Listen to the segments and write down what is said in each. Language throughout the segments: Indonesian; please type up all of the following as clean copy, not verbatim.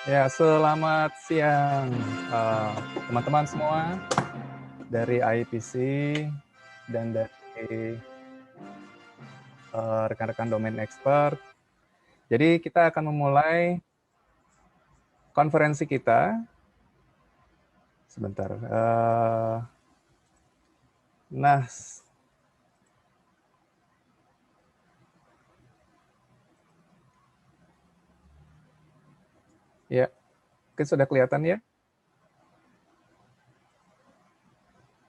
Ya, selamat siang teman-teman semua dari IPC dan dari rekan-rekan domain expert. Jadi kita akan memulai konferensi kita. Sebentar. Nah, ya, sudah kelihatan ya?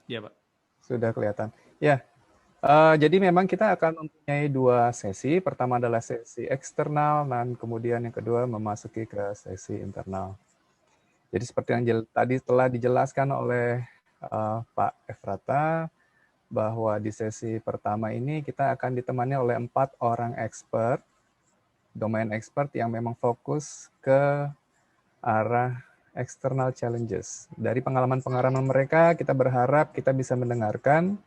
Iya, Pak. Sudah kelihatan. Ya, jadi memang kita akan mempunyai dua sesi. Pertama adalah sesi eksternal dan kemudian yang kedua memasuki ke sesi internal. Jadi seperti yang tadi telah dijelaskan oleh Pak Efrata, bahwa di sesi pertama ini kita akan ditemani oleh 4 orang expert, domain expert yang memang fokus ke arah external challenges. Dari pengalaman-pengalaman mereka, kita berharap kita bisa mendengarkan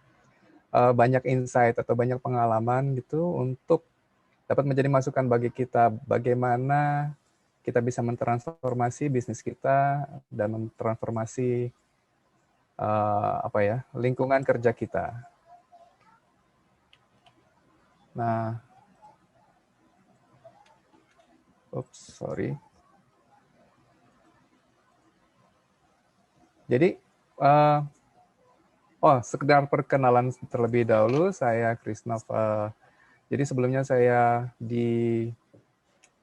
banyak insight atau banyak pengalaman gitu untuk dapat menjadi masukan bagi kita bagaimana kita bisa mentransformasi bisnis kita dan mentransformasi lingkungan kerja kita. Nah, sorry. Jadi, sekedar perkenalan terlebih dahulu, saya Krisnov. Jadi sebelumnya saya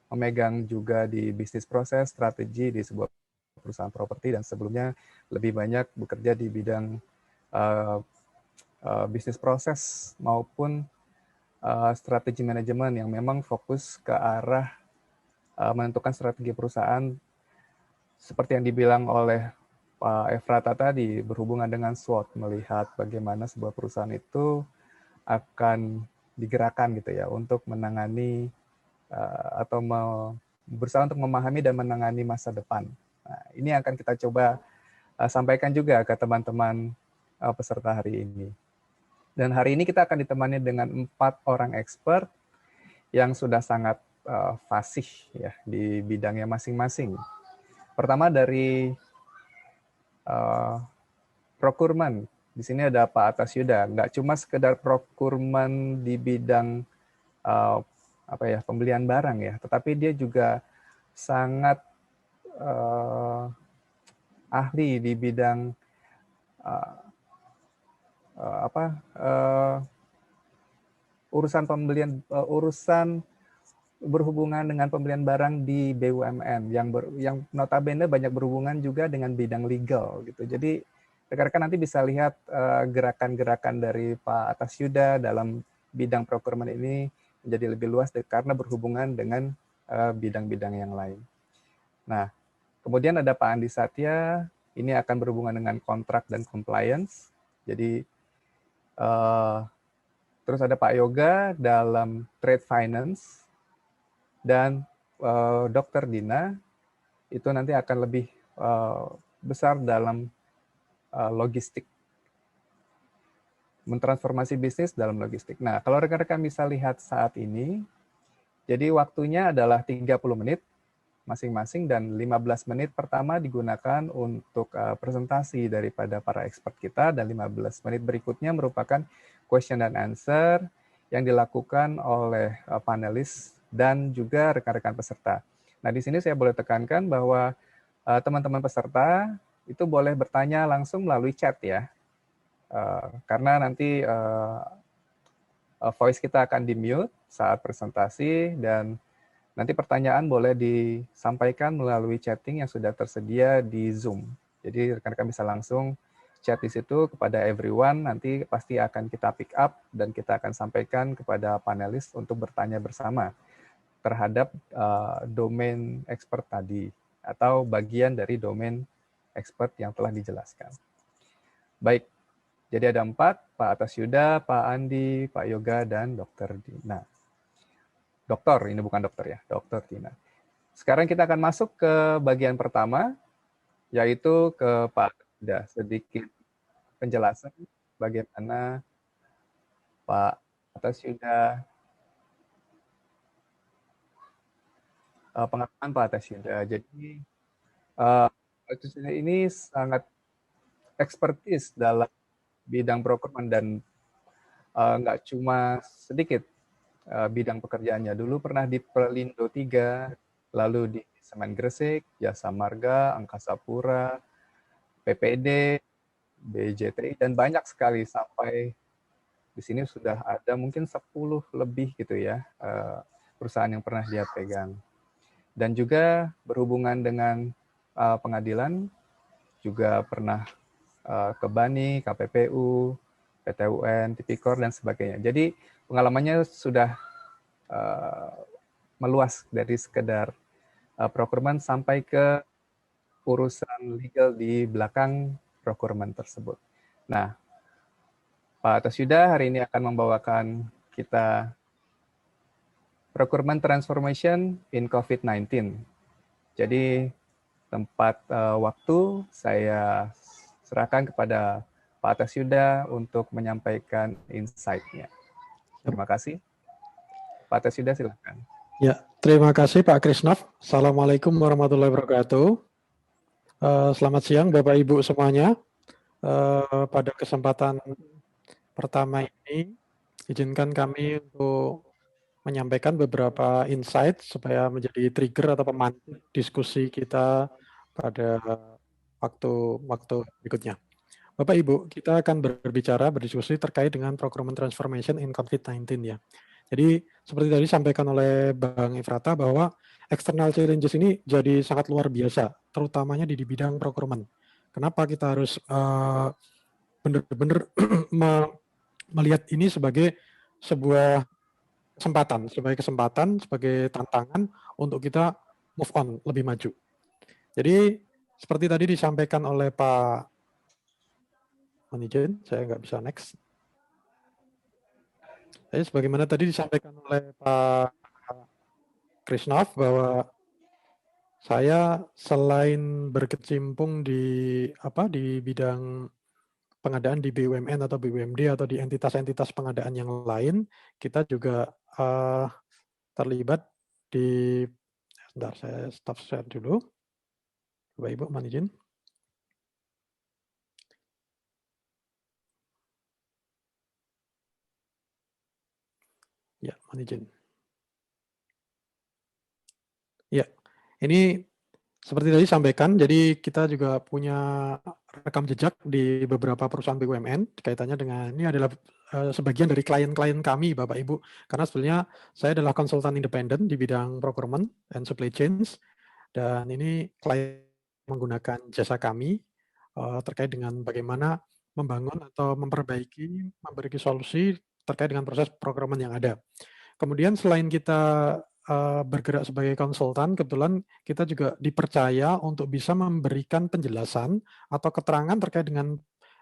memegang juga di bisnis proses strategi di sebuah perusahaan properti dan sebelumnya lebih banyak bekerja di bidang bisnis proses maupun strategi manajemen yang memang fokus ke arah menentukan strategi perusahaan seperti yang dibilang oleh Pak Efrata tadi, berhubungan dengan SWOT, melihat bagaimana sebuah perusahaan itu akan digerakkan gitu ya untuk menangani atau berusaha untuk memahami dan menangani masa depan. Nah, ini akan kita coba sampaikan juga ke teman-teman peserta hari ini. Dan hari ini kita akan ditemani dengan 4 orang expert yang sudah sangat fasih ya di bidangnya masing-masing. Pertama dari procurement. Di sini ada Pak Atas Yuda. Nggak cuma sekedar procurement di bidang uh, pembelian barang ya, tetapi dia juga sangat ahli di bidang uh, uh, apa uh, urusan pembelian urusan berhubungan dengan pembelian barang di BUMN yang notabene banyak berhubungan juga dengan bidang legal gitu. Jadi rekan-rekan nanti bisa lihat gerakan-gerakan dari Pak Atas Yuda dalam bidang procurement ini menjadi lebih luas karena berhubungan dengan bidang-bidang yang lain. Nah, kemudian ada Pak Andi Satya, ini akan berhubungan dengan kontrak dan compliance. Jadi terus ada Pak Yoga dalam trade finance, dan Dr. Dina itu nanti akan lebih besar dalam logistik, mentransformasi bisnis dalam logistik. Nah, kalau rekan-rekan bisa lihat saat ini, jadi waktunya adalah 30 menit masing-masing dan 15 menit pertama digunakan untuk presentasi daripada para expert kita dan 15 menit berikutnya merupakan question dan answer yang dilakukan oleh panelis dan juga rekan-rekan peserta. Nah, di sini saya boleh tekankan bahwa teman-teman peserta itu boleh bertanya langsung melalui chat ya, karena nanti voice kita akan di-mute saat presentasi dan nanti pertanyaan boleh disampaikan melalui chatting yang sudah tersedia di Zoom. Jadi rekan-rekan bisa langsung chat di situ kepada everyone, nanti pasti akan kita pick up dan kita akan sampaikan kepada panelis untuk bertanya bersama terhadap domain expert tadi atau bagian dari domain expert yang telah dijelaskan. Baik, jadi ada 4, Pak Atas Yuda, Pak Andi, Pak Yoga, dan Dr. Dina. Dokter, ini bukan dokter ya, Dr. Dina. Sekarang kita akan masuk ke bagian pertama, yaitu ke Pak Yuda. Sedikit penjelasan bagaimana Pak Atas Yuda, pengalaman Pak Atas Yuda. Jadi Ini sangat ekspertis dalam bidang procurement dan nggak cuma sedikit bidang pekerjaannya. Dulu pernah di Pelindo 3, lalu di Semen Gresik, Jasa Marga, Angkasa Pura, PPD, BJTI, dan banyak sekali sampai di sini sudah ada mungkin 10 lebih gitu ya perusahaan yang pernah dia pegang. Dan juga berhubungan dengan pengadilan, juga pernah ke BANI, KPPU, PT UN, Tipikor, dan sebagainya. Jadi pengalamannya sudah meluas dari sekedar procurement sampai ke urusan legal di belakang procurement tersebut. Nah, Pak Tasyuda hari ini akan membawakan kita Procurement Transformation in COVID-19. Jadi tempat waktu saya serahkan kepada Pak Tasyuda untuk menyampaikan insight-nya. Terima kasih. Pak Tasyuda silakan. Ya, terima kasih Pak Krisnov. Assalamualaikum warahmatullahi wabarakatuh. Selamat siang Bapak Ibu semuanya. Pada kesempatan pertama ini, izinkan kami untuk menyampaikan beberapa insight supaya menjadi trigger atau pemantik diskusi kita pada waktu berikutnya. Bapak Ibu, kita akan berdiskusi terkait dengan procurement transformation in COVID-19 ya. Jadi seperti tadi disampaikan oleh Bang Efrata bahwa external challenges ini jadi sangat luar biasa, terutamanya di bidang procurement. Kenapa kita harus benar-benar melihat ini sebagai sebuah kesempatan, sebagai tantangan untuk kita move on, lebih maju. Jadi seperti tadi disampaikan oleh Pak Manajen, saya nggak bisa next. Jadi sebagaimana tadi disampaikan oleh Pak Krisnov bahwa saya selain berkecimpung di bidang pengadaan di BUMN atau BUMD atau di entitas-entitas pengadaan yang lain, kita juga terlibat di, sebentar saya stop share dulu, Bapak Ibu mohon izin. Ya, mohon izin. Ya, ini seperti tadi sampaikan, jadi kita juga punya rekam jejak di beberapa perusahaan BUMN kaitannya dengan ini adalah sebagian dari klien-klien kami Bapak Ibu, karena sebenarnya saya adalah konsultan independen di bidang procurement and supply chains, dan ini klien menggunakan jasa kami terkait dengan bagaimana membangun atau memberi solusi terkait dengan proses procurement yang ada. Kemudian selain kita bergerak sebagai konsultan, kebetulan kita juga dipercaya untuk bisa memberikan penjelasan atau keterangan terkait dengan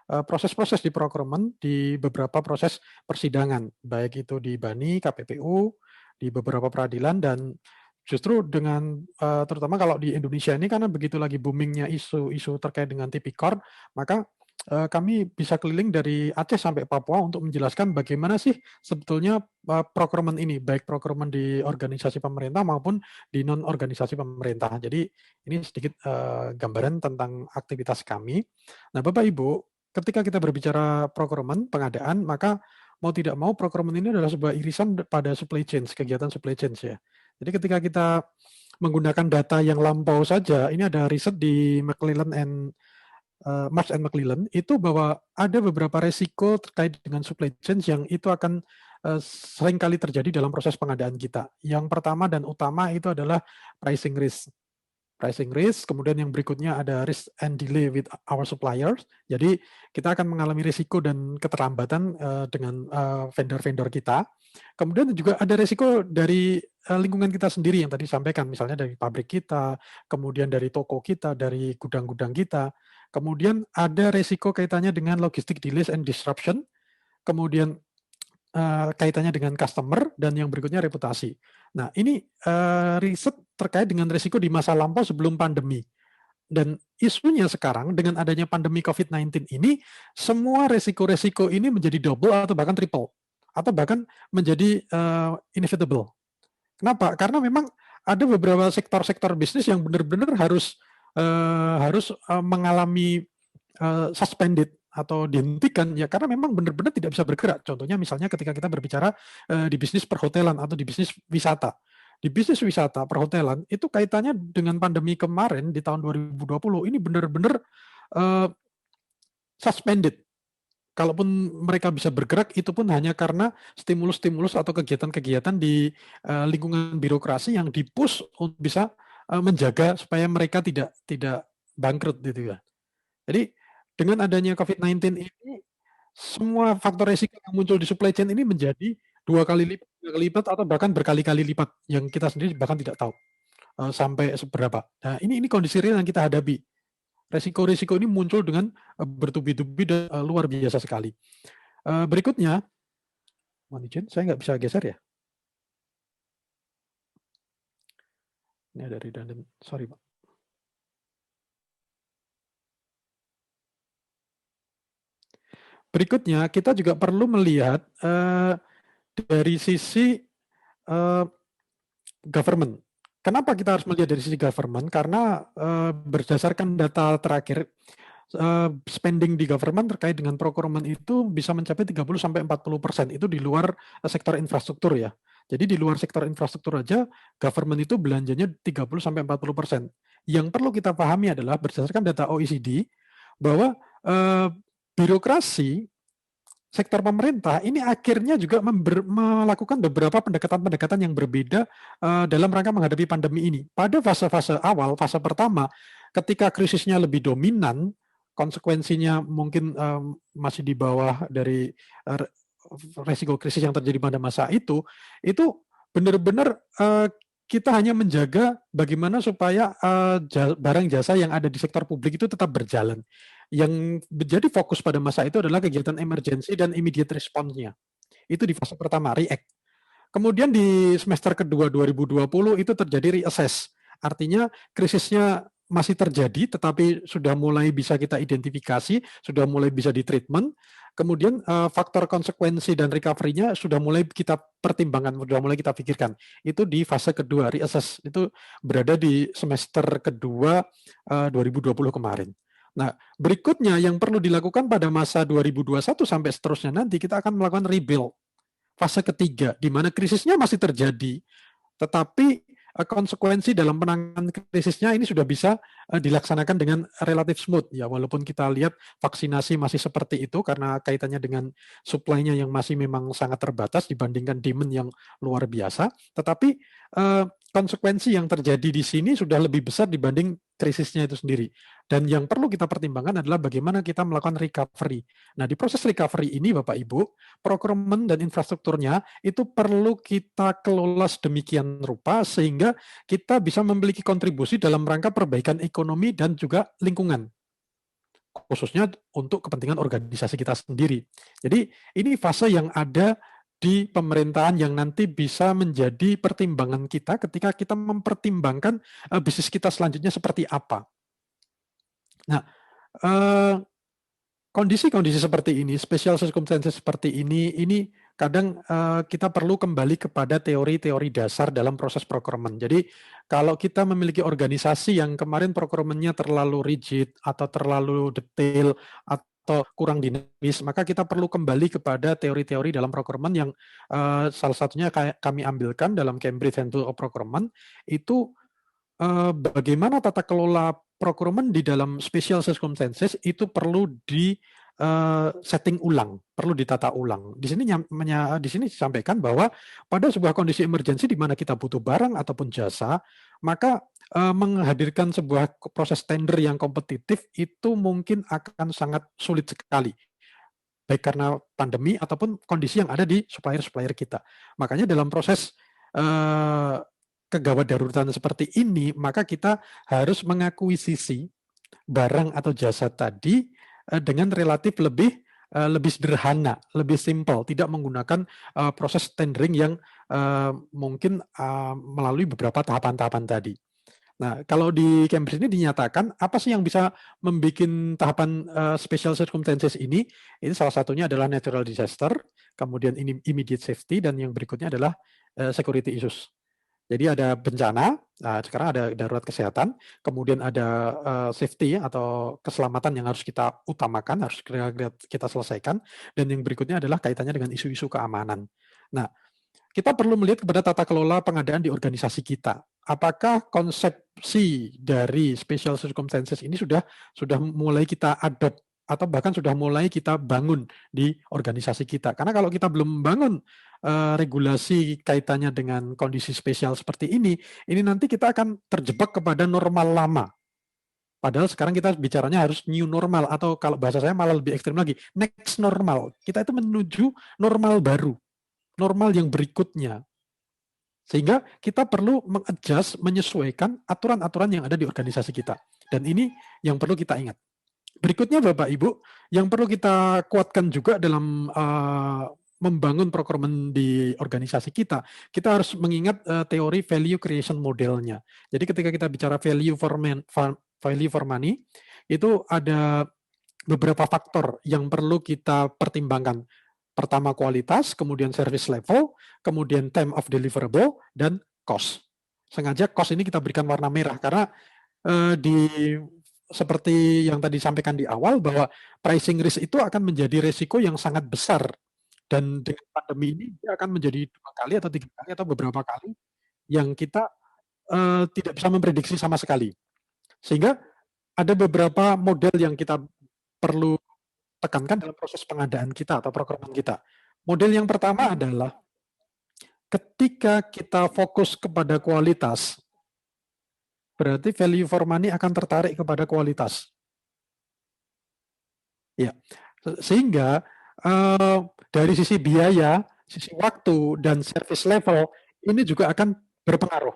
proses-proses di procurement di beberapa proses persidangan, baik itu di BANI, KPPU, di beberapa peradilan, dan justru dengan terutama kalau di Indonesia ini karena begitu lagi boomingnya isu terkait dengan Tipikor, maka kami bisa keliling dari Aceh sampai Papua untuk menjelaskan bagaimana sih sebetulnya procurement ini, baik procurement di organisasi pemerintah maupun di non-organisasi pemerintah. Jadi ini sedikit gambaran tentang aktivitas kami. Nah Bapak Ibu, ketika kita berbicara procurement, pengadaan, maka mau tidak mau procurement ini adalah sebuah irisan pada supply chain, kegiatan supply chain ya. Jadi ketika kita menggunakan data yang lampau saja, ini ada riset di Marsh and McLellan itu bahwa ada beberapa resiko terkait dengan supply chain yang itu akan sering kali terjadi dalam proses pengadaan kita. Yang pertama dan utama itu adalah pricing risk. Pricing risk, kemudian yang berikutnya ada risk and delay with our suppliers. Jadi kita akan mengalami risiko dan keterlambatan dengan vendor-vendor kita. Kemudian juga ada risiko dari lingkungan kita sendiri yang tadi sampaikan, misalnya dari pabrik kita, kemudian dari toko kita, dari gudang-gudang kita. Kemudian ada risiko kaitannya dengan logistic delays and disruption. Kemudian kaitannya dengan customer, dan yang berikutnya reputasi. Nah, ini riset terkait dengan risiko di masa lampau sebelum pandemi. Dan isunya sekarang dengan adanya pandemi COVID-19 ini, semua risiko-risiko ini menjadi double atau bahkan triple. Atau bahkan menjadi inevitable. Kenapa? Karena memang ada beberapa sektor-sektor bisnis yang benar-benar harus harus mengalami suspended atau dihentikan ya karena memang benar-benar tidak bisa bergerak. Contohnya misalnya ketika kita berbicara di bisnis perhotelan atau di bisnis wisata. Di bisnis wisata perhotelan itu kaitannya dengan pandemi kemarin di tahun 2020 ini benar-benar suspended. Kalaupun mereka bisa bergerak itu pun hanya karena stimulus-stimulus atau kegiatan-kegiatan di lingkungan birokrasi yang dipush untuk bisa menjaga supaya mereka tidak bangkrut gitu ya. Jadi dengan adanya COVID-19 ini, semua faktor resiko yang muncul di supply chain ini menjadi 2 kali lipat, 3 kali lipat, atau bahkan berkali-kali lipat yang kita sendiri bahkan tidak tahu sampai seberapa. Nah, ini kondisi real yang kita hadapi. Resiko-resiko ini muncul dengan bertubi-tubi dan luar biasa sekali. Berikutnya, mohon izin, saya nggak bisa geser ya. Ini ada redundant, sorry Pak. Berikutnya, kita juga perlu melihat dari sisi government. Kenapa kita harus melihat dari sisi government? Karena berdasarkan data terakhir, spending di government terkait dengan procurement itu bisa mencapai 30-40%. Itu di luar sektor infrastruktur ya. Jadi di luar sektor infrastruktur aja, government itu belanjanya 30-40%. Yang perlu kita pahami adalah berdasarkan data OECD, bahwa birokrasi sektor pemerintah ini akhirnya juga melakukan beberapa pendekatan-pendekatan yang berbeda dalam rangka menghadapi pandemi ini. Pada fase-fase awal, fase pertama, ketika krisisnya lebih dominan, konsekuensinya mungkin masih di bawah dari resiko krisis yang terjadi pada masa itu benar-benar kita hanya menjaga bagaimana supaya barang jasa yang ada di sektor publik itu tetap berjalan. Yang menjadi fokus pada masa itu adalah kegiatan emergency dan immediate response-nya. Itu di fase pertama, react. Kemudian di semester kedua 2020 itu terjadi reassess. Artinya krisisnya masih terjadi, tetapi sudah mulai bisa kita identifikasi, sudah mulai bisa di-treatment. Kemudian faktor konsekuensi dan recovery-nya sudah mulai kita pertimbangkan, sudah mulai kita pikirkan. Itu di fase kedua, reassess. Itu berada di semester kedua 2020 kemarin. Nah, berikutnya yang perlu dilakukan pada masa 2021 sampai seterusnya nanti kita akan melakukan rebuild. Fase ketiga, di mana krisisnya masih terjadi, tetapi konsekuensi dalam penanganan krisisnya ini sudah bisa dilaksanakan dengan relatif smooth. Ya, walaupun kita lihat vaksinasi masih seperti itu karena kaitannya dengan supply-nya yang masih memang sangat terbatas dibandingkan demand yang luar biasa, tetapi konsekuensi yang terjadi di sini sudah lebih besar dibanding krisisnya itu sendiri. Dan yang perlu kita pertimbangkan adalah bagaimana kita melakukan recovery. Nah, di proses recovery ini, Bapak Ibu, procurement dan infrastrukturnya itu perlu kita kelola sedemikian rupa sehingga kita bisa memiliki kontribusi dalam rangka perbaikan ekonomi dan juga lingkungan, khususnya untuk kepentingan organisasi kita sendiri. Jadi ini fase yang ada di pemerintahan yang nanti bisa menjadi pertimbangan kita ketika kita mempertimbangkan bisnis kita selanjutnya seperti apa. Nah, kondisi-kondisi seperti ini, special circumstances seperti ini kadang kita perlu kembali kepada teori-teori dasar dalam proses procurement. Jadi kalau kita memiliki organisasi yang kemarin procurement-nya terlalu rigid atau terlalu detail atau kurang dinamis, maka kita perlu kembali kepada teori-teori dalam procurement yang salah satunya kami ambilkan dalam Cambridge Handbook of Procurement, itu bagaimana tata kelola procurement di dalam special circumstances itu perlu di setting ulang, perlu ditata ulang. Di sini disampaikan bahwa pada sebuah kondisi emergensi di mana kita butuh barang ataupun jasa, maka menghadirkan sebuah proses tender yang kompetitif itu mungkin akan sangat sulit sekali, baik karena pandemi ataupun kondisi yang ada di supplier-supplier kita. Makanya dalam proses kegawat daruratan seperti ini, maka kita harus mengakuisisi barang atau jasa tadi dengan relatif lebih sederhana, lebih simpel, tidak menggunakan proses tendering yang mungkin melalui beberapa tahapan-tahapan tadi. Nah, kalau di Cambridge ini dinyatakan apa sih yang bisa membuat tahapan special circumstances ini? Ini salah satunya adalah natural disaster, kemudian ini immediate safety, dan yang berikutnya adalah security issues. Jadi ada bencana, sekarang ada darurat kesehatan, kemudian ada safety atau keselamatan yang harus kita utamakan, harus kita selesaikan, dan yang berikutnya adalah kaitannya dengan isu-isu keamanan. Nah, kita perlu melihat kepada tata kelola pengadaan di organisasi kita. Apakah konsepsi dari special circumstances ini sudah mulai kita adopt atau bahkan sudah mulai kita bangun di organisasi kita? Karena kalau kita belum membangun regulasi kaitannya dengan kondisi spesial seperti ini nanti kita akan terjebak kepada normal lama. Padahal sekarang kita bicaranya harus new normal, atau kalau bahasa saya malah lebih ekstrim lagi, next normal. Kita itu menuju normal baru, normal yang berikutnya. Sehingga kita perlu mengadjust, menyesuaikan aturan-aturan yang ada di organisasi kita. Dan ini yang perlu kita ingat. Berikutnya Bapak Ibu, yang perlu kita kuatkan juga dalam membangun procurement di organisasi kita harus mengingat teori value creation modelnya. Jadi ketika kita bicara value for money, itu ada beberapa faktor yang perlu kita pertimbangkan. Pertama kualitas, kemudian service level, kemudian time of deliverable, dan cost. Sengaja cost ini kita berikan warna merah karena seperti yang tadi disampaikan di awal bahwa pricing risk itu akan menjadi resiko yang sangat besar. Dan dengan pandemi ini dia akan menjadi 2 kali atau 3 kali atau beberapa kali yang kita tidak bisa memprediksi sama sekali. Sehingga ada beberapa model yang kita perlu tekankan dalam proses pengadaan kita atau procurement kita. Model yang pertama adalah ketika kita fokus kepada kualitas, berarti value for money akan tertarik kepada kualitas. Ya, sehingga dari sisi biaya, sisi waktu, dan service level, ini juga akan berpengaruh.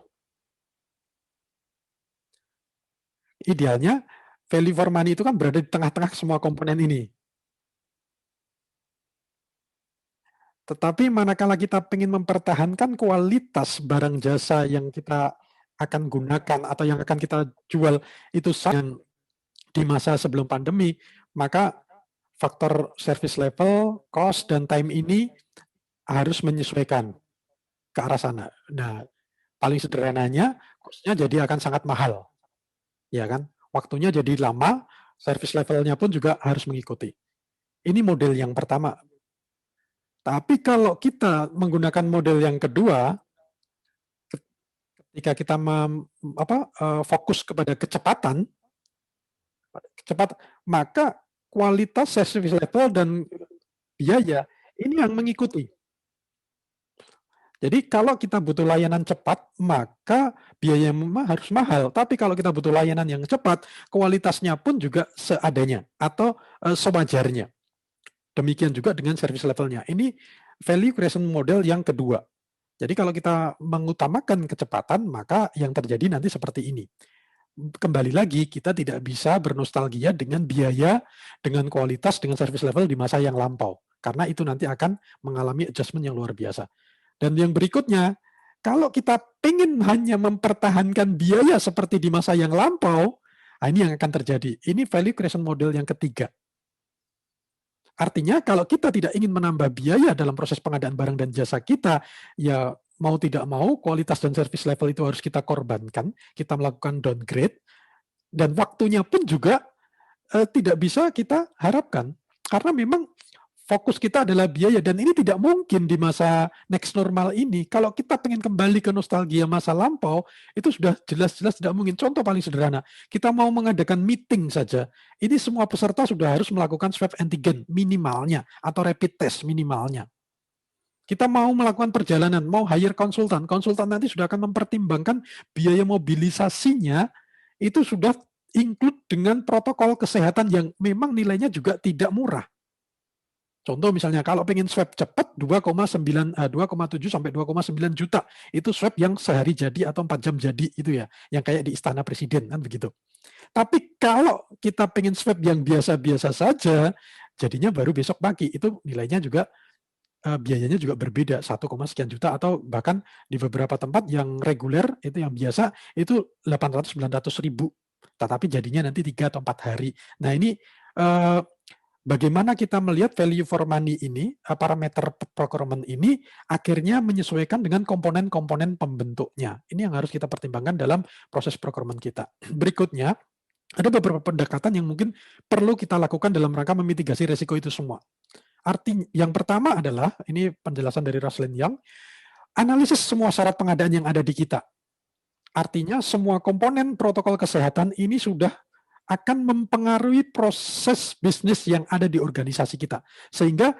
Idealnya, value for money itu kan berada di tengah-tengah semua komponen ini. Tetapi manakala kita ingin mempertahankan kualitas barang jasa yang kita akan gunakan atau yang akan kita jual itu sama di masa sebelum pandemi, maka faktor service level, cost, dan time ini harus menyesuaikan ke arah sana. Nah, paling sederhananya, cost-nya jadi akan sangat mahal. Ya kan? Waktunya jadi lama, service levelnya pun juga harus mengikuti. Ini model yang pertama. Tapi kalau kita menggunakan model yang kedua, ketika kita fokus kepada kecepatan, maka kualitas service level dan biaya ini yang mengikuti. Jadi kalau kita butuh layanan cepat, maka biaya harus mahal. Tapi kalau kita butuh layanan yang cepat, kualitasnya pun juga seadanya atau sewajarnya. Demikian juga dengan service levelnya. Ini value creation model yang kedua. Jadi kalau kita mengutamakan kecepatan, maka yang terjadi nanti seperti ini. Kembali lagi, kita tidak bisa bernostalgia dengan biaya, dengan kualitas, dengan service level di masa yang lampau. Karena itu nanti akan mengalami adjustment yang luar biasa. Dan yang berikutnya, kalau kita ingin hanya mempertahankan biaya seperti di masa yang lampau, ini yang akan terjadi. Ini value creation model yang ketiga. Artinya kalau kita tidak ingin menambah biaya dalam proses pengadaan barang dan jasa kita, ya mau tidak mau kualitas dan service level itu harus kita korbankan, kita melakukan downgrade, dan waktunya pun juga tidak bisa kita harapkan. Karena memang fokus kita adalah biaya, dan ini tidak mungkin di masa next normal ini. Kalau kita pengen kembali ke nostalgia masa lampau, itu sudah jelas-jelas tidak mungkin. Contoh paling sederhana, kita mau mengadakan meeting saja, ini semua peserta sudah harus melakukan swab antigen minimalnya, atau rapid test minimalnya. Kita mau melakukan perjalanan, mau hire konsultan nanti sudah akan mempertimbangkan biaya mobilisasinya, itu sudah include dengan protokol kesehatan yang memang nilainya juga tidak murah. Contoh misalnya kalau pengen swab cepat 2,7 sampai 2,9 juta. Itu swab yang sehari jadi atau 4 jam jadi itu ya. Yang kayak di Istana Presiden kan begitu. Tapi kalau kita pengen swab yang biasa-biasa saja, jadinya baru besok pagi. Itu nilainya juga biayanya juga berbeda, 1, sekian juta, atau bahkan di beberapa tempat yang reguler itu yang biasa itu 800-900 ribu. Tetapi jadinya nanti 3 atau 4 hari. Nah ini bagaimana kita melihat value for money ini, parameter procurement ini akhirnya menyesuaikan dengan komponen-komponen pembentuknya. Ini yang harus kita pertimbangkan dalam proses procurement kita. Berikutnya, ada beberapa pendekatan yang mungkin perlu kita lakukan dalam rangka memitigasi resiko itu semua. Artinya, yang pertama adalah, ini penjelasan dari Rosalind Young, analisis semua syarat pengadaan yang ada di kita. Artinya semua komponen protokol kesehatan ini sudah akan mempengaruhi proses bisnis yang ada di organisasi kita. Sehingga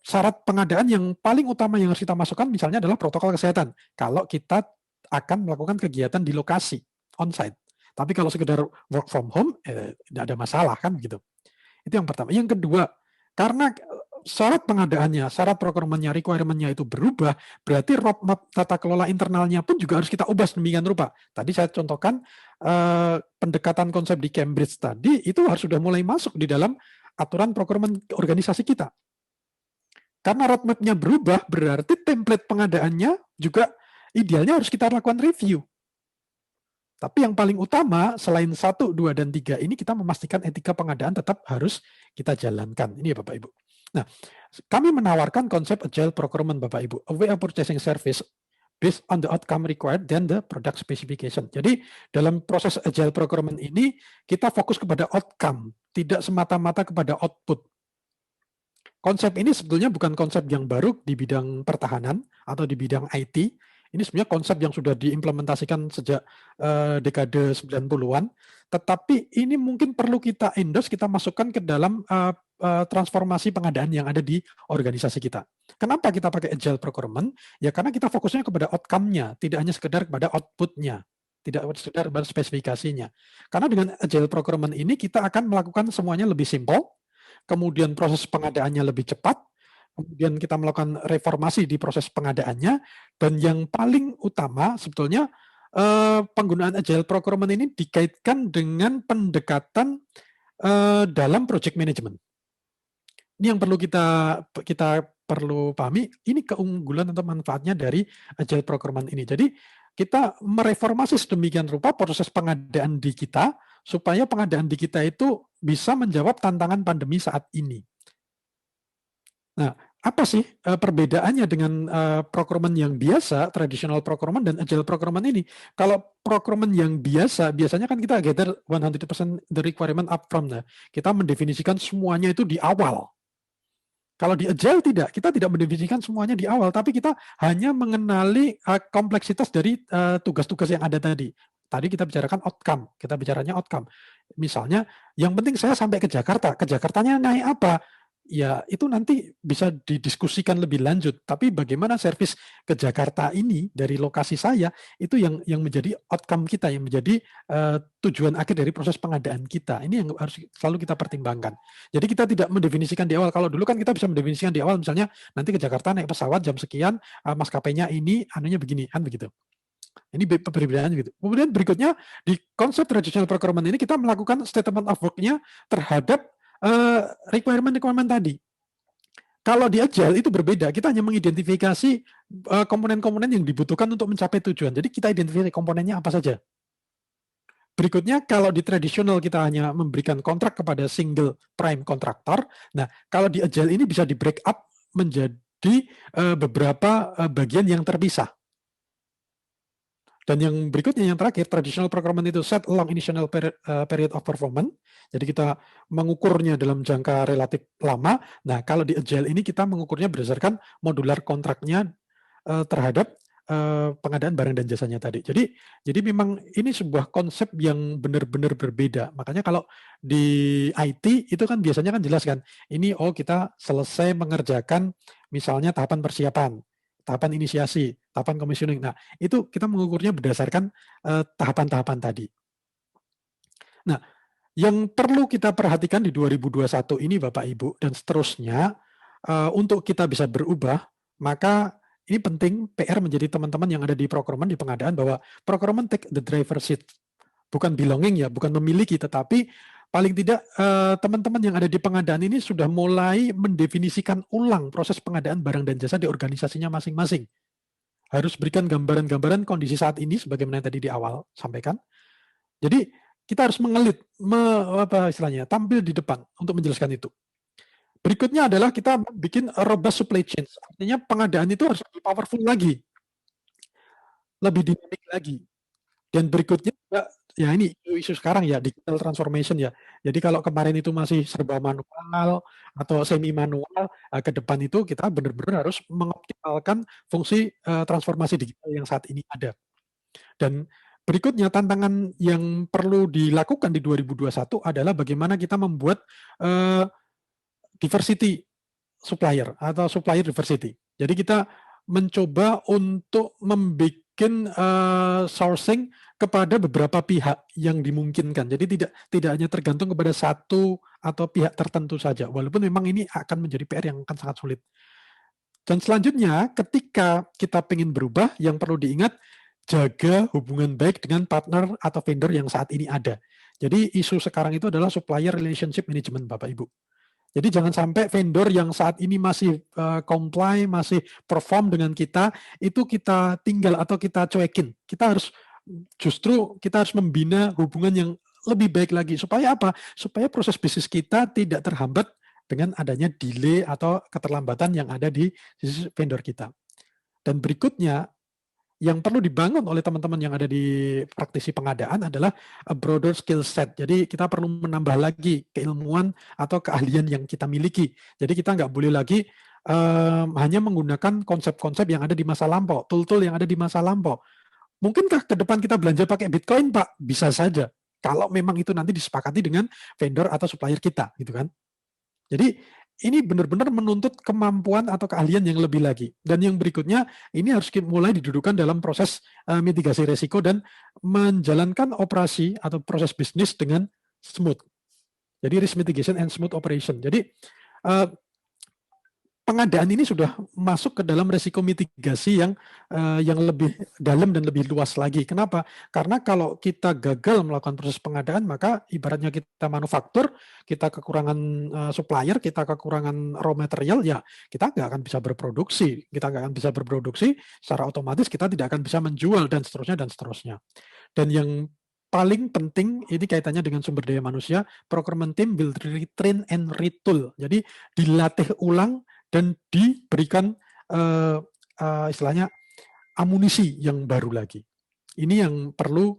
syarat pengadaan yang paling utama yang harus kita masukkan misalnya adalah protokol kesehatan. Kalau kita akan melakukan kegiatan di lokasi, on-site. Tapi kalau sekedar work from home, tidak ada masalah kan gitu. Itu yang pertama. Yang kedua, karena syarat pengadaannya, syarat procurement-nya, requirement-nya itu berubah, berarti roadmap tata kelola internalnya pun juga harus kita ubah sedemikian rupa. Tadi saya contohkan pendekatan konsep di Cambridge tadi, itu harus sudah mulai masuk di dalam aturan procurement organisasi kita. Karena roadmap-nya berubah, berarti template pengadaannya juga idealnya harus kita lakukan review. Tapi yang paling utama, selain 1, 2, dan 3 ini, kita memastikan etika pengadaan tetap harus kita jalankan. Ini ya Bapak Ibu. Nah, kami menawarkan konsep agile procurement Bapak Ibu, a way of purchasing service based on the outcome required than the product specification. Jadi dalam proses agile procurement ini kita fokus kepada outcome, tidak semata-mata kepada output. Konsep ini sebetulnya bukan konsep yang baru di bidang pertahanan atau di bidang IT. Ini sebenarnya konsep yang sudah diimplementasikan sejak dekade 90-an, tetapi ini mungkin perlu kita endorse, kita masukkan ke dalam transformasi pengadaan yang ada di organisasi kita. Kenapa kita pakai agile procurement? Ya karena kita fokusnya kepada outcome-nya, tidak hanya sekedar kepada output-nya, tidak sekedar kepada spesifikasinya. Karena dengan agile procurement ini kita akan melakukan semuanya lebih simpel, kemudian proses pengadaannya lebih cepat, kemudian kita melakukan reformasi di proses pengadaannya, dan yang paling utama sebetulnya penggunaan agile procurement ini dikaitkan dengan pendekatan dalam project management. Ini yang perlu kita perlu pahami, ini keunggulan atau manfaatnya dari agile procurement ini. Jadi kita mereformasi sedemikian rupa proses pengadaan di kita, supaya pengadaan di kita itu bisa menjawab tantangan pandemi saat ini. Nah, apa sih perbedaannya dengan procurement yang biasa, traditional procurement dan agile procurement ini? Kalau procurement yang biasa, biasanya kan kita gather 100% the requirement upfront. Nah, kita mendefinisikan semuanya itu di awal. Kalau di agile tidak, kita tidak mendefinisikan semuanya di awal, tapi kita hanya mengenali kompleksitas dari tugas-tugas yang ada tadi. Tadi kita bicarakan outcome, kita bicaranya outcome. Misalnya, yang penting saya sampai ke Jakartanya naik apa? Ya itu nanti bisa didiskusikan lebih lanjut, tapi bagaimana servis ke Jakarta ini dari lokasi saya itu yang menjadi outcome kita, yang menjadi tujuan akhir dari proses pengadaan kita. Ini yang harus selalu kita pertimbangkan. Jadi kita tidak mendefinisikan di awal. Kalau dulu kan kita bisa mendefinisikan di awal, misalnya nanti ke Jakarta naik pesawat jam sekian, maskapainya ini, anunya begini, kan begitu. Ini perbedaan gitu. Kemudian berikutnya di konsep traditional procurement ini kita melakukan statement of work-nya terhadap requirement tadi. Kalau di agile itu berbeda, kita hanya mengidentifikasi komponen-komponen yang dibutuhkan untuk mencapai tujuan. Jadi kita identifikasi komponennya apa saja. Berikutnya, kalau di tradisional kita hanya memberikan kontrak kepada single prime kontraktor. Nah, kalau di agile ini bisa di break up menjadi beberapa bagian yang terpisah. Dan yang berikutnya, yang terakhir, traditional procurement itu set long initial period of performance. Jadi kita mengukurnya dalam jangka relatif lama. Nah, kalau di agile ini kita mengukurnya berdasarkan modular kontraknya terhadap pengadaan barang dan jasanya tadi. Jadi memang ini sebuah konsep yang benar-benar berbeda. Makanya kalau di IT itu kan biasanya kan jelas kan, ini kita selesai mengerjakan misalnya tahapan persiapan, tahapan inisiasi, tahapan commissioning. Nah, itu kita mengukurnya berdasarkan tahapan-tahapan tadi. Nah, yang perlu kita perhatikan di 2021 ini Bapak Ibu dan seterusnya, untuk kita bisa berubah, maka ini penting PR menjadi teman-teman yang ada di procurement, di pengadaan, bahwa procurement take the driver seat. Bukan belonging ya, bukan memiliki, tetapi paling tidak teman-teman yang ada di pengadaan ini sudah mulai mendefinisikan ulang proses pengadaan barang dan jasa di organisasinya masing-masing. Harus berikan gambaran-gambaran kondisi saat ini, sebagaimana tadi di awal sampaikan. Jadi kita harus mengelit, apa istilahnya, tampil di depan untuk menjelaskan itu. Berikutnya adalah kita bikin robust supply chain. Artinya pengadaan itu harus lebih powerful lagi, lebih dinamik lagi. Dan berikutnya ya ini isu sekarang ya, digital transformation ya. Jadi kalau kemarin itu masih serba manual atau semi manual, ke depan itu kita benar-benar harus mengoptimalkan fungsi transformasi digital yang saat ini ada. Dan berikutnya tantangan yang perlu dilakukan di 2021 adalah bagaimana kita membuat diversity supplier atau supplier diversity. Jadi kita mencoba untuk membuat sourcing kepada beberapa pihak yang dimungkinkan. Jadi tidak hanya tergantung kepada satu atau pihak tertentu saja. Walaupun memang ini akan menjadi PR yang akan sangat sulit. Dan selanjutnya, ketika kita ingin berubah, yang perlu diingat, jaga hubungan baik dengan partner atau vendor yang saat ini ada. Jadi isu sekarang itu adalah supplier relationship management, Bapak Ibu. Jadi jangan sampai vendor yang saat ini masih comply, masih perform dengan kita, itu kita tinggal atau kita cuekin. Kita harus membina hubungan yang lebih baik lagi. Supaya apa? Supaya proses bisnis kita tidak terhambat dengan adanya delay atau keterlambatan yang ada di sisi vendor kita. Dan berikutnya, yang perlu dibangun oleh teman-teman yang ada di praktisi pengadaan adalah a broader skill set. Jadi kita perlu menambah lagi keilmuan atau keahlian yang kita miliki. Jadi kita nggak boleh lagi hanya menggunakan konsep-konsep yang ada di masa lampau, tool-tool yang ada di masa lampau. Mungkinkah ke depan kita belanja pakai Bitcoin, Pak? Bisa saja. Kalau memang itu nanti disepakati dengan vendor atau supplier kita, gitu kan? Jadi ini benar-benar menuntut kemampuan atau keahlian yang lebih lagi. Dan yang berikutnya, ini harus mulai didudukan dalam proses mitigasi risiko dan menjalankan operasi atau proses bisnis dengan smooth. Jadi risk mitigation and smooth operation. Jadi pengadaan ini sudah masuk ke dalam risiko mitigasi yang lebih dalam dan lebih luas lagi. Kenapa? Karena kalau kita gagal melakukan proses pengadaan, maka ibaratnya kita manufaktur, kita kekurangan supplier, kita kekurangan raw material, ya kita nggak akan bisa berproduksi. Kita nggak akan bisa berproduksi, secara otomatis kita tidak akan bisa menjual, dan seterusnya, dan seterusnya. Dan yang paling penting, ini kaitannya dengan sumber daya manusia, procurement team will retrain and retool. Jadi dilatih ulang dan diberikan istilahnya amunisi yang baru lagi. Ini yang perlu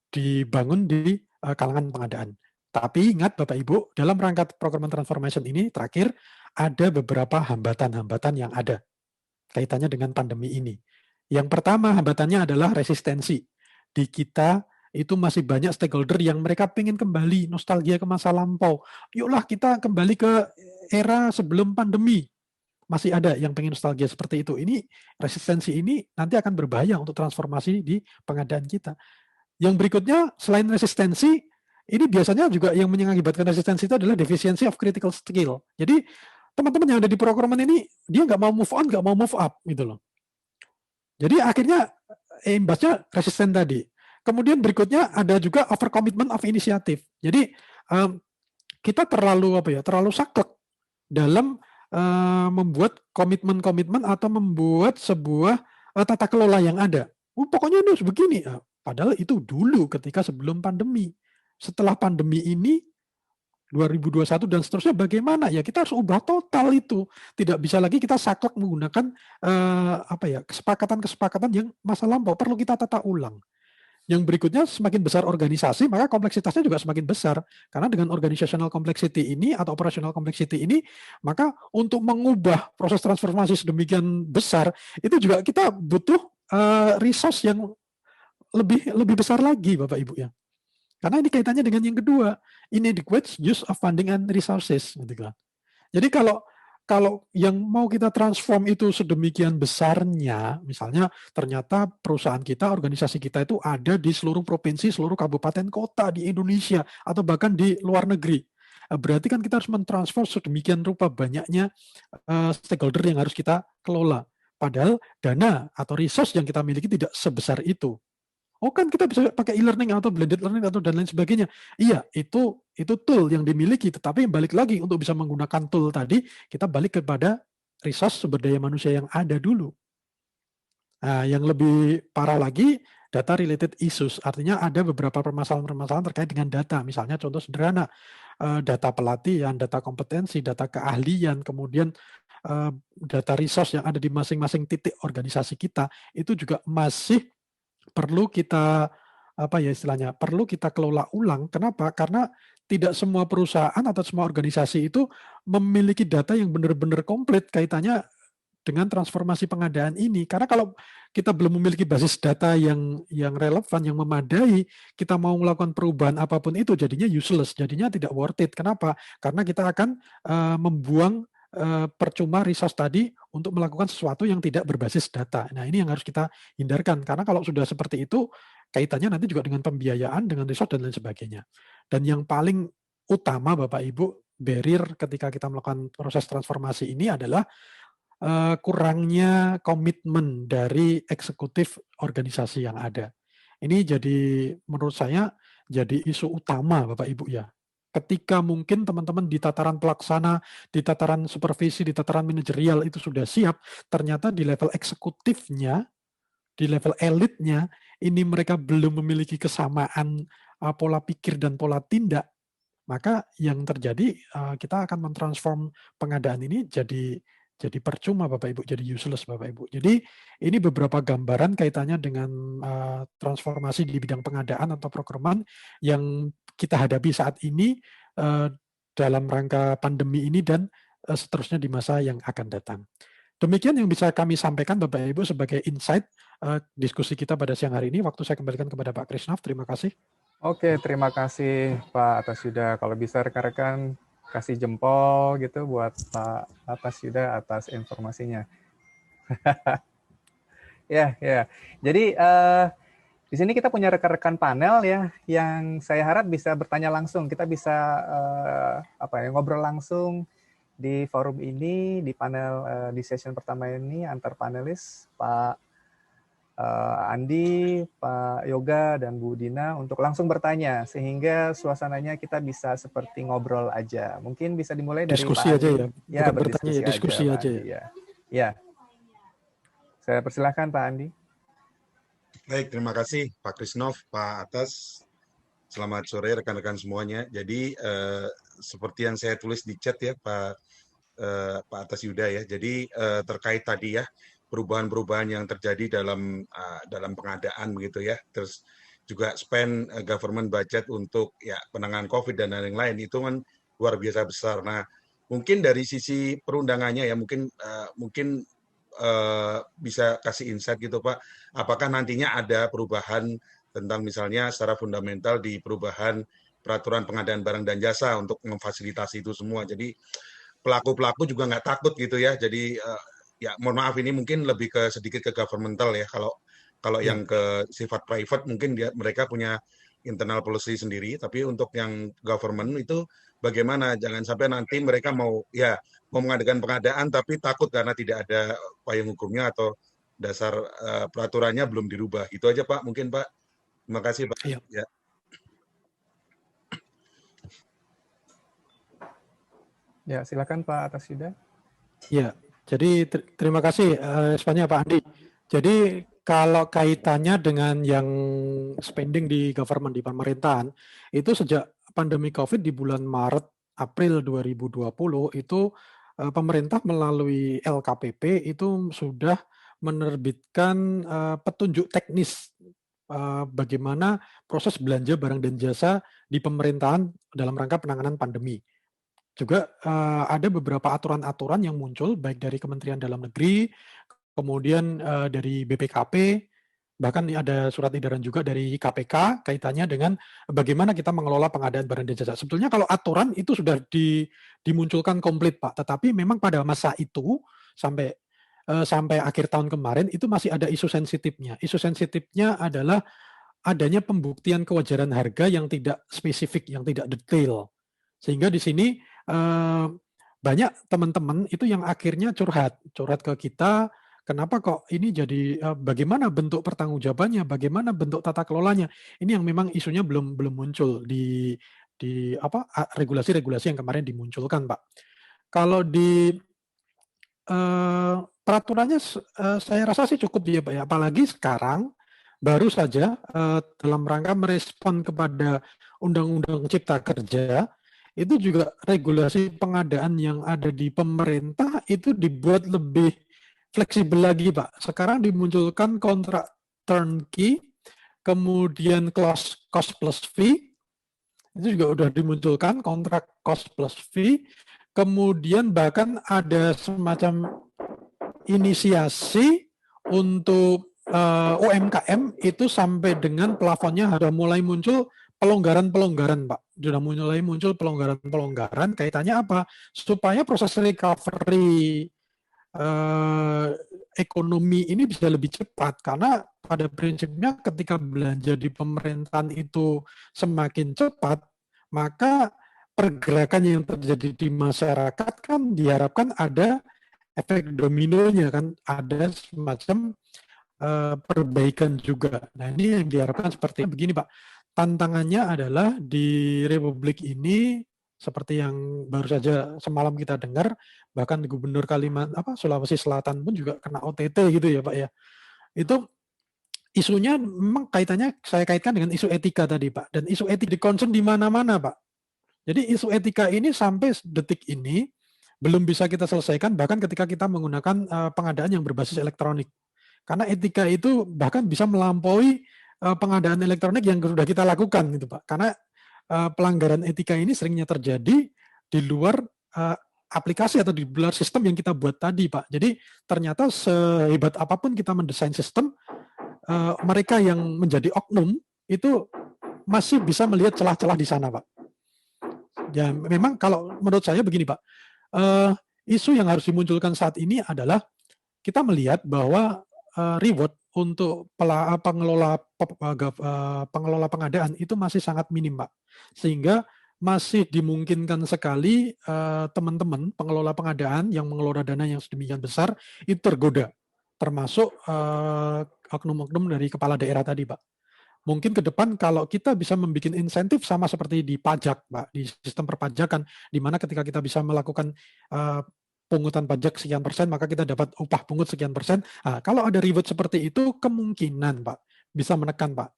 dibangun di kalangan pengadaan. Tapi ingat Bapak Ibu, dalam rangka procurement transformation ini terakhir ada beberapa hambatan-hambatan yang ada kaitannya dengan pandemi ini. Yang pertama hambatannya adalah resistensi. Di kita itu masih banyak stakeholder yang mereka pengen kembali nostalgia ke masa lampau. Yuklah kita kembali ke era sebelum pandemi. Masih ada yang pengen nostalgia seperti itu. Ini resistensi ini nanti akan berbahaya untuk transformasi di pengadaan kita. Yang berikutnya, selain resistensi, ini biasanya juga yang mengakibatkan resistensi itu adalah deficiency of critical skill. Jadi teman-teman yang ada di procurement ini, dia nggak mau move on, nggak mau move up, gitu loh. Jadi akhirnya imbasnya resisten tadi. Kemudian berikutnya ada juga over commitment of initiative. Jadi kita terlalu saklek dalam membuat komitmen-komitmen atau membuat sebuah tata kelola yang ada. Pokoknya ini harus begini. Padahal itu dulu ketika sebelum pandemi. Setelah pandemi ini 2021 dan seterusnya bagaimana? Ya kita harus ubah total itu. Tidak bisa lagi kita saklek menggunakan kesepakatan-kesepakatan yang masa lampau. Perlu kita tata ulang. Yang berikutnya, semakin besar organisasi, maka kompleksitasnya juga semakin besar. Karena dengan organizational complexity ini atau operational complexity ini, maka untuk mengubah proses transformasi sedemikian besar, itu juga kita butuh resource yang lebih besar lagi, Bapak Ibu ya. Karena ini kaitannya dengan yang kedua, inadequate use of funding and resources. Jadi kalau yang mau kita transform itu sedemikian besarnya, misalnya ternyata perusahaan kita, organisasi kita itu ada di seluruh provinsi, seluruh kabupaten kota di Indonesia, atau bahkan di luar negeri. Berarti kan kita harus mentransfer sedemikian rupa banyaknya stakeholder yang harus kita kelola. Padahal dana atau resource yang kita miliki tidak sebesar itu. Oh kan kita bisa pakai e-learning atau blended learning atau dan lain sebagainya. Iya, itu tool yang dimiliki, tetapi balik lagi untuk bisa menggunakan tool tadi, kita balik kepada resource sumber daya manusia yang ada dulu. Nah, yang lebih parah lagi data related issues, artinya ada beberapa permasalahan-permasalahan terkait dengan data. Misalnya contoh sederhana, data pelatihan, data kompetensi, data keahlian, kemudian data resource yang ada di masing-masing titik organisasi kita, itu juga masih perlu kita perlu kita kelola ulang. Kenapa? Karena tidak semua perusahaan atau semua organisasi itu memiliki data yang benar-benar komplit kaitannya dengan transformasi pengadaan ini. Karena kalau kita belum memiliki basis data yang relevan, yang memadai, kita mau melakukan perubahan apapun itu jadinya useless, jadinya tidak worth it. Kenapa? Karena kita akan membuang percuma resource tadi untuk melakukan sesuatu yang tidak berbasis data. Nah, ini yang harus kita hindarkan. Karena kalau sudah seperti itu, kaitannya nanti juga dengan pembiayaan, dengan resource, dan lain sebagainya. Dan yang paling utama, Bapak Ibu, barrier ketika kita melakukan proses transformasi ini adalah kurangnya komitmen dari eksekutif organisasi yang ada. Ini jadi menurut saya jadi isu utama Bapak Ibu ya. Ketika mungkin teman-teman di tataran pelaksana, di tataran supervisi, di tataran manajerial itu sudah siap, ternyata di level eksekutifnya, di level elitnya, ini mereka belum memiliki kesamaan pola pikir dan pola tindak, maka yang terjadi kita akan mentransform pengadaan ini jadi percuma Bapak Ibu, jadi useless Bapak Ibu. Jadi ini beberapa gambaran kaitannya dengan transformasi di bidang pengadaan atau procurement yang kita hadapi saat ini dalam rangka pandemi ini dan seterusnya di masa yang akan datang. Demikian yang bisa kami sampaikan Bapak Ibu sebagai insight diskusi kita pada siang hari ini. Waktu saya kembalikan kepada Pak Krisnaf. Terima kasih. Oke, terima kasih Pak Ataswida. Kalau bisa rekan-rekan kasih jempol gitu buat Pak Ataswida atas informasinya. Ya. Jadi di sini kita punya rekan-rekan panel ya, yang saya harap bisa bertanya langsung. Kita bisa ngobrol langsung di forum ini, di panel di session pertama ini antar panelis Pak Andi, Pak Yoga, dan Bu Dina untuk langsung bertanya sehingga suasananya kita bisa seperti ngobrol aja. Mungkin bisa dimulai dari diskusi Pak aja Andi. Ya, bukan bertanya ya, diskusi aja ya. Ya. Saya persilahkan Pak Andi. Baik, terima kasih Pak Krisnov, Pak Atas. Selamat sore rekan-rekan semuanya. Jadi seperti yang saya tulis di chat ya Pak Atas Yuda ya. Jadi terkait tadi ya perubahan-perubahan yang terjadi dalam pengadaan begitu ya. Terus juga spend government budget untuk ya penanganan COVID dan lain-lain itu kan luar biasa besar. Nah, mungkin dari sisi perundangannya ya mungkin bisa kasih insight gitu Pak. Apakah nantinya ada perubahan tentang misalnya secara fundamental di perubahan peraturan pengadaan barang dan jasa untuk memfasilitasi itu semua. Jadi pelaku-pelaku juga nggak takut gitu ya. Jadi ya mohon maaf ini mungkin lebih sedikit ke governmental ya. Kalau yang ke sifat private mungkin mereka punya internal policy sendiri. Tapi untuk yang government itu bagaimana? Jangan sampai nanti mereka mau mengadakan pengadaan tapi takut karena tidak ada payung hukumnya atau dasar peraturannya belum dirubah. Itu aja Pak, mungkin Pak. Terima kasih Pak. Ya. Ya, silakan Pak Ataswida. Ya, jadi terima kasih responnya Pak Andi. Jadi kalau kaitannya dengan yang spending di government, di pemerintahan, itu sejak pandemi COVID di bulan Maret, April 2020 itu pemerintah melalui LKPP itu sudah menerbitkan petunjuk teknis bagaimana proses belanja barang dan jasa di pemerintahan dalam rangka penanganan pandemi. Juga ada beberapa aturan-aturan yang muncul baik dari Kementerian Dalam Negeri, kemudian dari BPKP, bahkan ada surat edaran juga dari KPK kaitannya dengan bagaimana kita mengelola pengadaan barang dan jasa. Sebetulnya kalau aturan itu sudah dimunculkan komplit Pak, tetapi memang pada masa itu sampai akhir tahun kemarin itu masih ada isu sensitifnya. Isu sensitifnya adalah adanya pembuktian kewajaran harga yang tidak spesifik, yang tidak detail. Sehingga di sini banyak teman-teman itu yang akhirnya curhat ke kita, kenapa kok ini jadi bagaimana bentuk pertanggungjawabannya, bagaimana bentuk tata kelolanya. Ini yang memang isunya belum muncul di regulasi-regulasi yang kemarin dimunculkan, Pak. Kalau di peraturannya saya rasa sih cukup ya Pak ya, apalagi sekarang baru saja dalam rangka merespon kepada Undang-Undang Cipta Kerja, itu juga regulasi pengadaan yang ada di pemerintah itu dibuat lebih fleksibel lagi, Pak. Sekarang dimunculkan kontrak turnkey, kemudian cost plus fee, itu juga udah dimunculkan kontrak cost plus fee, kemudian bahkan ada semacam inisiasi untuk UMKM itu sampai dengan plafonnya sudah mulai muncul pelonggaran-pelonggaran, Pak. Sudah mulai muncul pelonggaran-pelonggaran, kaitannya apa? Supaya proses recovery ekonomi ini bisa lebih cepat, karena pada prinsipnya ketika belanja di pemerintahan itu semakin cepat, maka pergerakan yang terjadi di masyarakat kan diharapkan ada efek dominonya, kan ada semacam perbaikan juga. Nah, ini yang diharapkan seperti begini, Pak. Tantangannya adalah di Republik ini seperti yang baru saja semalam kita dengar, bahkan Gubernur Sulawesi Selatan pun juga kena OTT gitu ya, Pak ya. Itu isunya memang kaitannya saya kaitkan dengan isu etika tadi, Pak. Dan isu etika di-concern di mana-mana, Pak. Jadi isu etika ini sampai detik ini belum bisa kita selesaikan, bahkan ketika kita menggunakan pengadaan yang berbasis elektronik. Karena etika itu bahkan bisa melampaui pengadaan elektronik yang sudah kita lakukan, gitu, Pak. Karena pelanggaran etika ini seringnya terjadi di luar aplikasi atau di luar sistem yang kita buat tadi, Pak. Jadi ternyata sehebat apapun kita mendesain sistem, mereka yang menjadi oknum itu masih bisa melihat celah-celah di sana, Pak. Ya, memang kalau menurut saya begini, Pak. Isu yang harus dimunculkan saat ini adalah kita melihat bahwa reward untuk pengelola pengadaan itu masih sangat minim, Pak. Sehingga masih dimungkinkan sekali teman-teman pengelola pengadaan yang mengelola dana yang sedemikian besar itu tergoda, termasuk oknum-oknum dari kepala daerah tadi, Pak. Mungkin ke depan kalau kita bisa membuat insentif sama seperti di pajak, Pak, di sistem perpajakan, di mana ketika kita bisa melakukan pungutan pajak sekian persen, maka kita dapat upah pungut sekian persen. Nah, kalau ada reward seperti itu, kemungkinan, Pak, bisa menekan, Pak.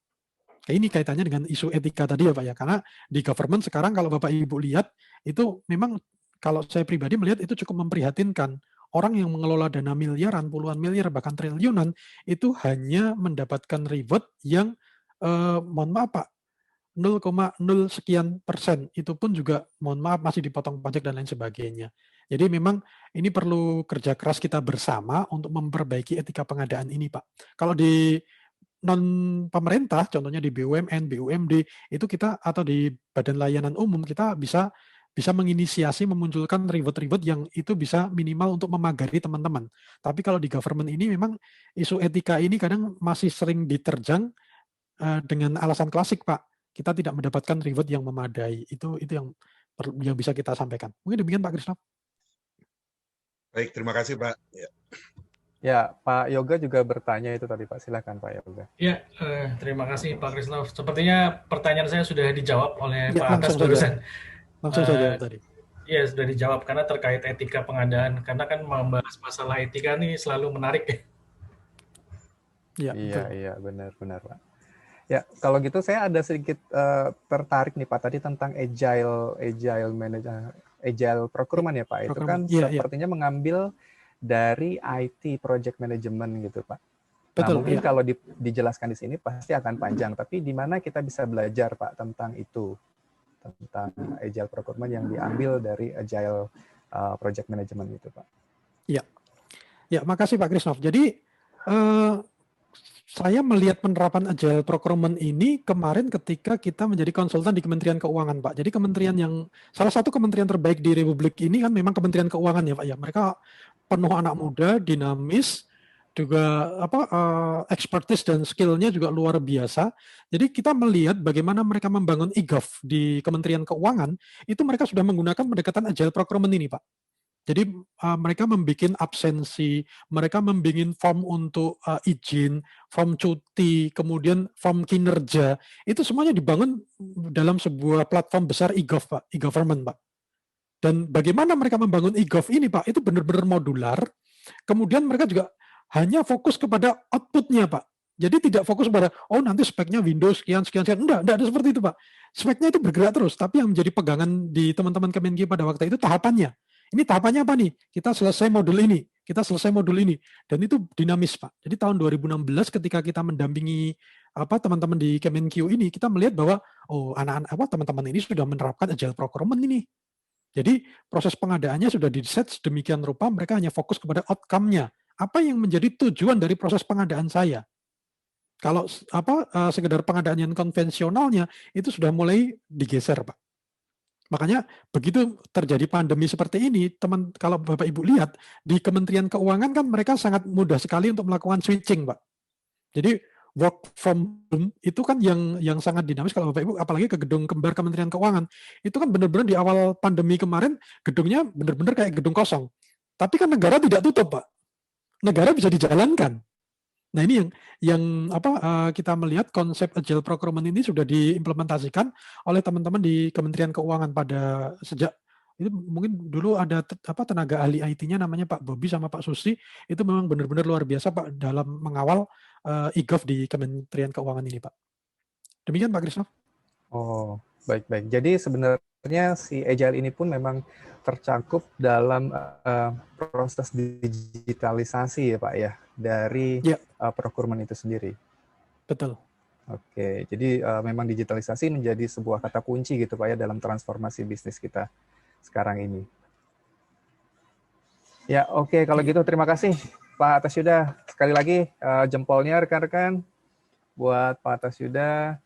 Ini kaitannya dengan isu etika tadi ya, Pak ya. Karena di government sekarang kalau Bapak Ibu lihat, itu memang kalau saya pribadi melihat itu cukup memprihatinkan. Orang yang mengelola dana miliaran, puluhan miliar, bahkan triliunan, itu hanya mendapatkan reward yang, mohon maaf, Pak, 0,0 sekian persen. Itu pun juga, mohon maaf, masih dipotong pajak dan lain sebagainya. Jadi memang ini perlu kerja keras kita bersama untuk memperbaiki etika pengadaan ini, Pak. Kalau di non pemerintah, contohnya di BUMN, BUMD, itu kita atau di Badan Layanan Umum kita bisa menginisiasi memunculkan reward-reward yang itu bisa minimal untuk memagari teman-teman. Tapi kalau di government ini memang isu etika ini kadang masih sering diterjang dengan alasan klasik, Pak. Kita tidak mendapatkan reward yang memadai. Itu yang bisa kita sampaikan. Mungkin demikian, Pak Krisnov. Baik, terima kasih, Pak. Ya, Pak Yoga juga bertanya itu tadi, Pak. Silakan, Pak Yoga. Ya, terima kasih, Pak Krisnov. Sepertinya pertanyaan saya sudah dijawab oleh ya, Pak Akas barusan. Langsung saja tadi. Iya, sudah dijawab karena terkait etika pengadaan. Karena kan membahas masalah etika ini selalu menarik. Ya, iya, benar, Pak. Ya, kalau gitu saya ada sedikit tertarik nih, Pak, tadi tentang agile procurement ya, Pak. Itu kan sepertinya mengambil dari IT project management gitu, Pak. Betul, mungkin kalau dijelaskan di sini pasti akan panjang, tapi di mana kita bisa belajar, Pak, tentang itu, tentang agile procurement yang diambil dari agile project management itu, Pak. Ya, makasih Pak Krisnov. Jadi saya melihat penerapan agile procurement ini kemarin ketika kita menjadi konsultan di Kementerian Keuangan, Pak. Jadi salah satu kementerian terbaik di Republik ini kan memang Kementerian Keuangan ya, Pak ya. Mereka penuh anak muda, dinamis, juga expertise dan skill-nya juga luar biasa. Jadi kita melihat bagaimana mereka membangun e-gov di Kementerian Keuangan, itu mereka sudah menggunakan pendekatan agile procurement ini, Pak. Jadi mereka membuat absensi, mereka membuat form untuk izin, form cuti, kemudian form kinerja. Itu semuanya dibangun dalam sebuah platform besar e-gov, Pak, e-government, Pak. Dan bagaimana mereka membangun e-gov ini, Pak, itu benar-benar modular. Kemudian mereka juga hanya fokus kepada output-nya, Pak. Jadi tidak fokus pada, oh nanti speknya Windows sekian. Enggak ada seperti itu Pak. Speknya itu bergerak terus, tapi yang menjadi pegangan di teman-teman Kemenkeu pada waktu itu tahapannya. Ini tahapannya apa nih? Kita selesai modul ini, kita selesai modul ini. Dan itu dinamis Pak. Jadi tahun 2016 ketika kita mendampingi teman-teman di Kemenkeu ini, kita melihat bahwa anak-anak teman-teman ini sudah menerapkan agile procurement ini. Jadi proses pengadaannya sudah diset sedemikian rupa, mereka hanya fokus kepada outcome-nya. Apa yang menjadi tujuan dari proses pengadaan saya? Kalau sekedar pengadaan yang konvensionalnya itu sudah mulai digeser, Pak. Makanya begitu terjadi pandemi seperti ini, kalau Bapak Ibu lihat di Kementerian Keuangan kan mereka sangat mudah sekali untuk melakukan switching, Pak. Jadi work from home itu kan yang sangat dinamis. Kalau Bapak Ibu apalagi ke gedung kembar Kementerian Keuangan, itu kan benar-benar di awal pandemi kemarin gedungnya benar-benar kayak gedung kosong. Tapi kan negara tidak tutup, Pak. Negara bisa dijalankan. Nah ini yang kita melihat konsep agile procurement ini sudah diimplementasikan oleh teman-teman di Kementerian Keuangan pada sejak itu mungkin dulu ada tenaga ahli IT-nya namanya Pak Bobi sama Pak Susi, itu memang benar-benar luar biasa Pak dalam mengawal e-gov di Kementerian Keuangan ini Pak. Demikian Pak Krisno. Oh, baik-baik. Jadi sebenarnya si Agile ini pun memang tercakup dalam proses digitalisasi ya Pak ya, dari procurement itu sendiri. Betul. Oke, jadi memang digitalisasi menjadi sebuah kata kunci gitu Pak ya dalam transformasi bisnis kita sekarang ini. Ya oke, kalau gitu terima kasih Pak Atasyuda. Sekali lagi jempolnya rekan-rekan buat Pak Atasyuda.